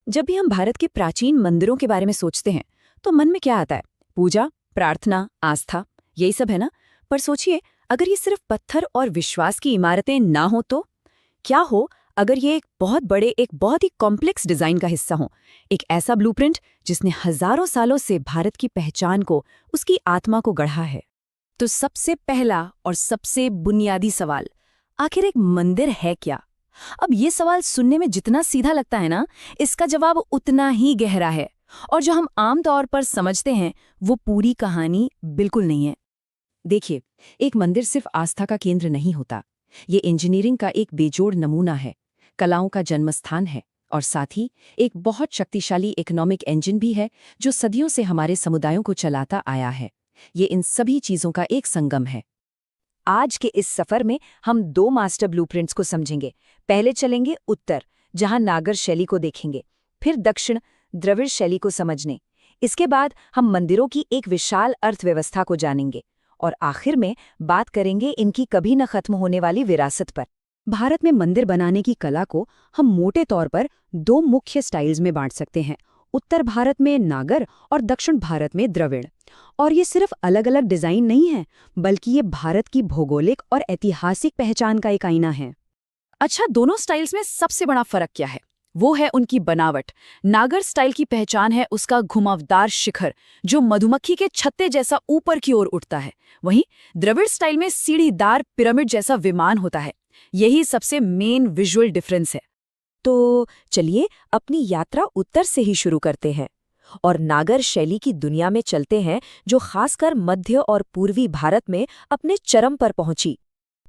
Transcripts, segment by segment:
जब भी हम भारत के प्राचीन मंदिरों के बारे में सोचते हैं तो मन में क्या आता है? पूजा, प्रार्थना, आस्था, यही सब है ना। पर सोचिए, अगर ये सिर्फ पत्थर और विश्वास की इमारतें ना हो तो क्या हो? अगर ये एक बहुत बड़े, एक बहुत ही कॉम्प्लेक्स डिजाइन का हिस्सा हो, एक ऐसा ब्लूप्रिंट जिसने हजारों सालों से भारत की पहचान को, उसकी आत्मा को गढ़ा है। तो सबसे पहला और सबसे बुनियादी सवाल, आखिर एक मंदिर है क्या? अब ये सवाल सुनने में जितना सीधा लगता है ना, इसका जवाब उतना ही गहरा है। और जो हम आम तौर पर समझते हैं वो पूरी कहानी बिल्कुल नहीं है। देखिए, एक मंदिर सिर्फ आस्था का केंद्र नहीं होता। ये इंजीनियरिंग का एक बेजोड़ नमूना है, कलाओं का जन्मस्थान है और साथ ही एक बहुत शक्तिशाली इकोनॉमिक इंजन भी है जो सदियों से हमारे समुदायों को चलाता आया है। ये इन सभी चीजों का एक संगम है। आज के इस सफर में हम दो मास्टर ब्लूप्रिंट्स को समझेंगे। पहले चलेंगे उत्तर, जहां नागर शैली को देखेंगे, फिर दक्षिण, द्रविड़ शैली को समझने। इसके बाद हम मंदिरों की एक विशाल अर्थव्यवस्था को जानेंगे और आखिर में बात करेंगे इनकी कभी न खत्म होने वाली विरासत पर। भारत में मंदिर बनाने की कला को हम मोटे तौर पर दो मुख्य स्टाइल्स में बांट सकते हैं, उत्तर भारत में नागर और दक्षिण भारत में द्रविड़। और ये सिर्फ अलग अलग डिजाइन नहीं है, बल्कि ये भारत की भौगोलिक और ऐतिहासिक पहचान का एक आईना है। अच्छा, दोनों स्टाइल्स में सबसे बड़ा फर्क क्या है? वो है उनकी बनावट। नागर स्टाइल की पहचान है उसका घुमावदार शिखर जो मधुमक्खी के छत्ते जैसा ऊपर की ओर उठता है। वहीं द्रविड़ स्टाइल में सीढ़ीदार पिरामिड जैसा विमान होता है। यही सबसे मेन विजुअल डिफरेंस है। तो चलिए अपनी यात्रा उत्तर से ही शुरू करते हैं और नागर शैली की दुनिया में चलते हैं, जो खासकर मध्य और पूर्वी भारत में अपने चरम पर पहुंची।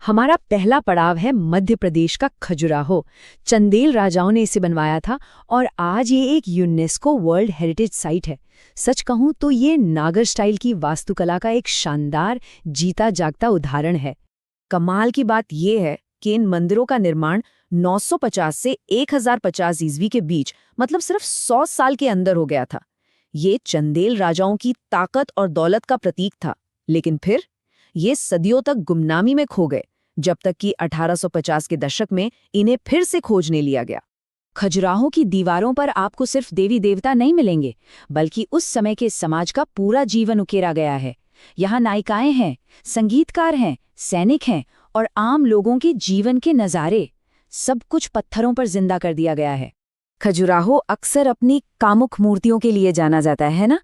हमारा पहला पड़ाव है मध्य प्रदेश का खजुराहो। चंदेल राजाओं ने इसे बनवाया था और आज ये एक यूनेस्को वर्ल्ड हेरिटेज साइट है। सच कहूं तो ये नागर स्टाइल की वास्तुकला का एक शानदार जीता जागता उदाहरण है। कमाल की बात यह है कि इन मंदिरों का निर्माण 950 से 1050 ईस्वी के बीच, मतलब सिर्फ 100 साल के अंदर हो गया था। ये चंदेल राजाओं की ताकत और दौलत का प्रतीक था। लेकिन फिर ये सदियों तक गुमनामी में खो गए, जब तक कि 1850 के दशक में इन्हें फिर से खोजने लिया गया। खजुराहो की दीवारों पर आपको सिर्फ देवी देवता नहीं मिलेंगे, बल्कि उस समय के समाज का पूरा जीवन उकेरा गया है। यहाँ नायिकाएं हैं, संगीतकार हैं, सैनिक हैं और आम लोगों के जीवन के नज़ारे, सब कुछ पत्थरों पर जिंदा कर दिया गया है। खजुराहो अक्सर अपनी कामुक मूर्तियों के लिए जाना जाता है ना,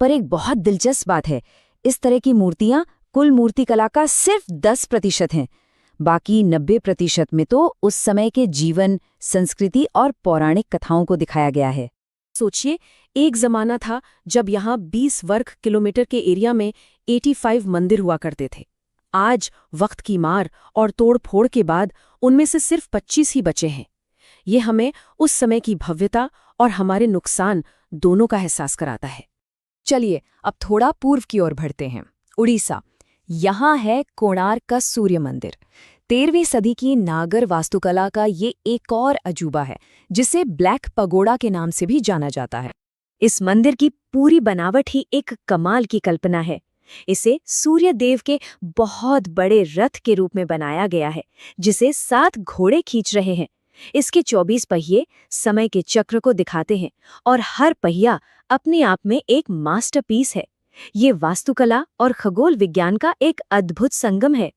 पर एक बहुत दिलचस्प बात है, इस तरह की मूर्तियां कुल मूर्तिकला का सिर्फ 10% हैं। बाकी 90% में तो उस समय के जीवन, संस्कृति और पौराणिक कथाओं को दिखाया गया है। सोचिए, एक जमाना था जब यहाँ 20 वर्ग किलोमीटर के एरिया में 85 मंदिर हुआ करते थे। आज वक्त की मार और तोड़-फोड़ के बाद उनमें से सिर्फ 25 ही बचे हैं। ये हमें उस समय की भव्यता और हमारे नुकसान दोनों का एहसास कराता है। चलिए अब थोड़ा पूर्व की ओर बढ़ते हैं। उड़ीसा, यहाँ है कोणार्क का सूर्य मंदिर। 13वीं सदी की नागर वास्तुकला का ये एक और अजूबा है, जिसे ब्लैक पगोड़ा के नाम से भी जाना जाता है। इस मंदिर की पूरी बनावट ही एक कमाल की कल्पना है। इसे सूर्य देव के बहुत बड़े रथ के रूप में बनाया गया है, जिसे 7 घोड़े खींच रहे हैं। इसके 24 पहिए समय के चक्र को दिखाते हैं और हर पहिया अपने आप में एक मास्टरपीस है। ये वास्तुकला और खगोल विज्ञान का एक अद्भुत संगम है।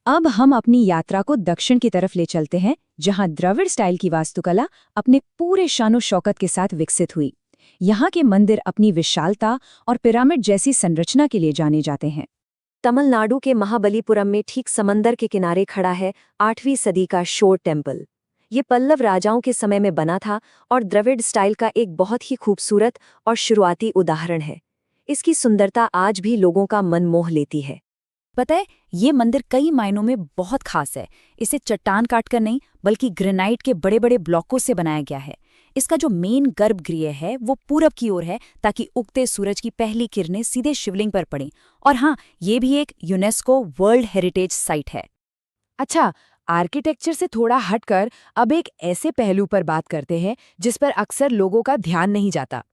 अब हम अपनी यात्रा को दक्षिण की तरफ ले चलते हैं, जहां द्रविड़ स्टाइल की वास्तुकला अपने पूरे शानो शौकत के साथ विकसित हुई। यहाँ के मंदिर अपनी विशालता और पिरामिड जैसी संरचना के लिए जाने जाते हैं। तमिलनाडु के महाबलीपुरम में ठीक समंदर के किनारे खड़ा है 8वीं सदी का शोर टेम्पल। ये पल्लव राजाओं के समय में बना था और द्रविड़ स्टाइल का एक बहुत ही खूबसूरत और शुरुआती उदाहरण है। इसकी सुंदरता आज भी लोगों का मन मोह लेती है। पता है, ये मंदिर कई मायनों में बहुत खास है। इसे चट्टान काटकर नहीं, बल्कि ग्रेनाइट के बड़े बड़े ब्लॉकों से बनाया गया है। इसका जो मेन गर्भगृह है वो पूरब की ओर है, ताकि उगते सूरज की पहली किरणें सीधे शिवलिंग पर पड़ें। और हाँ, ये भी एक यूनेस्को वर्ल्ड हेरिटेज साइट है। अच्छा, आर्किटेक्चर से थोड़ा हटकर अब एक ऐसे पहलू पर बात करते हैं जिस पर अक्सर लोगों का ध्यान नहीं जाता।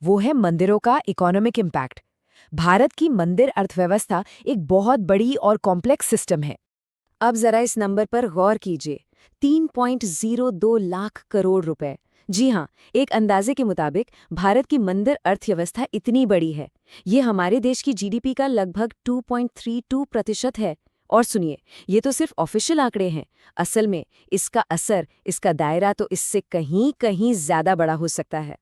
वो है मंदिरों का इकोनॉमिक इम्पैक्ट। भारत की मंदिर अर्थव्यवस्था एक बहुत बड़ी और कॉम्प्लेक्स सिस्टम है। अब जरा इस नंबर पर गौर कीजिए, 3.02 लाख करोड़ रुपए, जी हाँ, एक अंदाजे के मुताबिक भारत की मंदिर अर्थव्यवस्था इतनी बड़ी है। ये हमारे देश की जीडीपी का लगभग 2.32% है। और सुनिए, ये तो सिर्फ ऑफिशियल आंकड़े हैं। असल में इसका असर, इसका दायरा तो इससे कहीं कहीं ज्यादा बड़ा हो सकता है।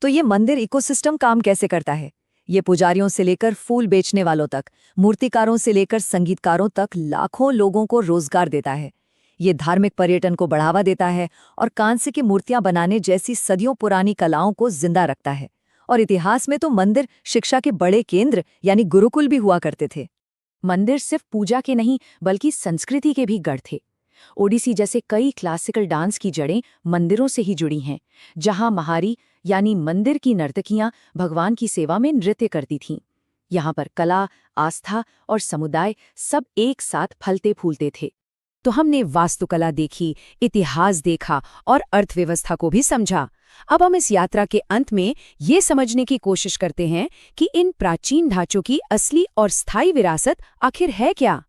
तो ये मंदिर इकोसिस्टम काम कैसे करता है? ये पुजारियों से लेकर फूल बेचने वालों तक, मूर्तिकारों से लेकर संगीतकारों तक लाखों लोगों को रोजगार देता है। ये धार्मिक पर्यटन को बढ़ावा देता है और कांस्य की मूर्तियां बनाने जैसी सदियों पुरानी कलाओं को जिंदा रखता है। और इतिहास में तो मंदिर शिक्षा के बड़े केंद्र यानी गुरुकुल भी हुआ करते थे। मंदिर सिर्फ पूजा के नहीं बल्कि संस्कृति के भी गढ़ थे। ओडिसी जैसे कई क्लासिकल डांस की जड़ें मंदिरों से ही जुड़ी हैं, जहां महारी यानी मंदिर की नर्तकियां भगवान की सेवा में नृत्य करती थीं। यहाँ पर कला, आस्था और समुदाय सब एक साथ फलते फूलते थे। तो हमने वास्तुकला देखी, इतिहास देखा और अर्थव्यवस्था को भी समझा। अब हम इस यात्रा के अंत में ये समझने की कोशिश करते हैं कि इन प्राचीन ढांचों की असली और स्थायी विरासत आखिर है क्या।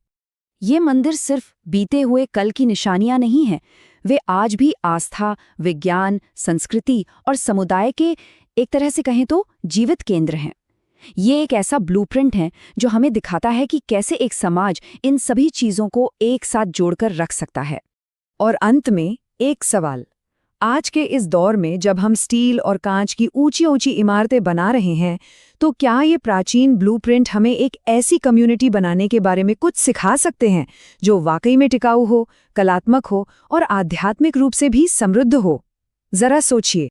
ये मंदिर सिर्फ बीते हुए कल की निशानियां नहीं हैं, वे आज भी आस्था, विज्ञान, संस्कृति और समुदाय के एक तरह से कहें तो जीवित केंद्र हैं। ये एक ऐसा ब्लूप्रिंट है जो हमें दिखाता है कि कैसे एक समाज इन सभी चीजों को एक साथ जोड़कर रख सकता है। और अंत में एक सवाल, आज के इस दौर में जब हम स्टील और कांच की ऊंची ऊंची इमारतें बना रहे हैं, तो क्या ये प्राचीन ब्लूप्रिंट हमें एक ऐसी कम्युनिटी बनाने के बारे में कुछ सिखा सकते हैं जो वाकई में टिकाऊ हो, कलात्मक हो और आध्यात्मिक रूप से भी समृद्ध हो? जरा सोचिए।